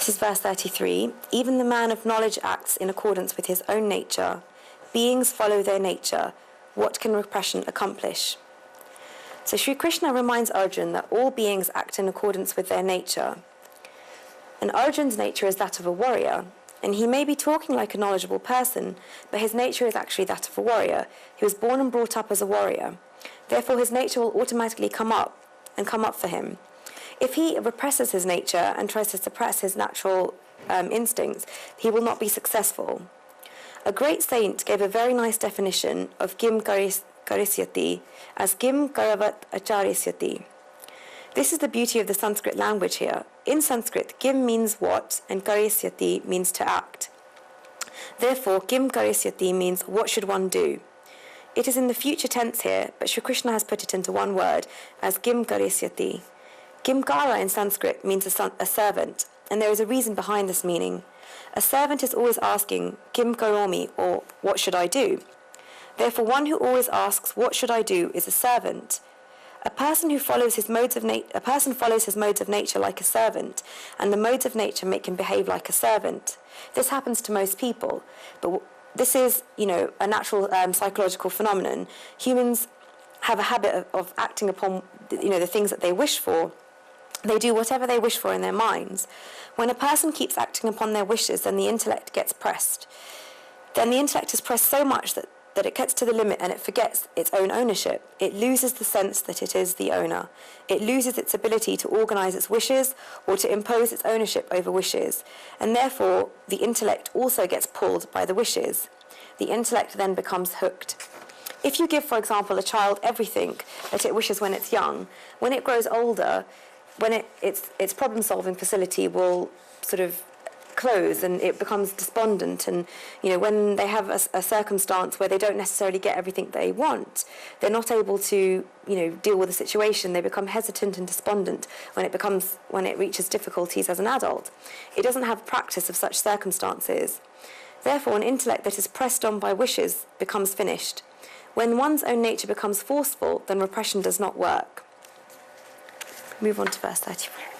This is verse 33. Even the man of knowledge acts in accordance with his own nature. Beings follow their nature. What can repression accomplish? So Sri Krishna reminds Arjuna that all beings act in accordance with their nature. And Arjuna's nature is that of a warrior, and he may be talking like a knowledgeable person, but his nature is actually that of a warrior. He was born and brought up as a warrior. Therefore, his nature will automatically come up for him. If he represses his nature and tries to suppress his natural instincts, he will not be successful. A great saint gave a very nice definition of Kim Karisyati as Kim Karavat Acharisyati. This is the beauty of the Sanskrit language here. In Sanskrit, Kim means what and Karisyati means to act. Therefore, Kim Karisyati means what should one do. It is in the future tense here, but Sri Krishna has put it into one word as Kim Karisyati. Kimkara in Sanskrit means a servant, and there is a reason behind this meaning. A servant is always asking, Kim karomi, or what should I do? Therefore, one who always asks, what should I do, is a servant. A person follows his modes of nature like a servant, and the modes of nature make him behave like a servant. This happens to most people, but this is, a natural psychological phenomenon. Humans have a habit of acting upon, the things that they wish for. They do whatever they wish for in their minds. When a person keeps acting upon their wishes, then the intellect gets pressed. Then the intellect is pressed so much that it gets to the limit and it forgets its own ownership. It loses the sense that it is the owner. It loses its ability to organize its wishes or to impose its ownership over wishes. And therefore, the intellect also gets pulled by the wishes. The intellect then becomes hooked. If you give, for example, a child everything that it wishes when it's young, when it grows older, when its problem-solving facility will sort of close and it becomes despondent, and when they have a circumstance where they don't necessarily get everything they want, they're not able to deal with the situation. They become hesitant and despondent when it reaches difficulties as an adult. It doesn't have practice of such circumstances. Therefore, an intellect that is pressed on by wishes becomes finished. When one's own nature becomes forceful, then repression does not work. Move on to verse 34.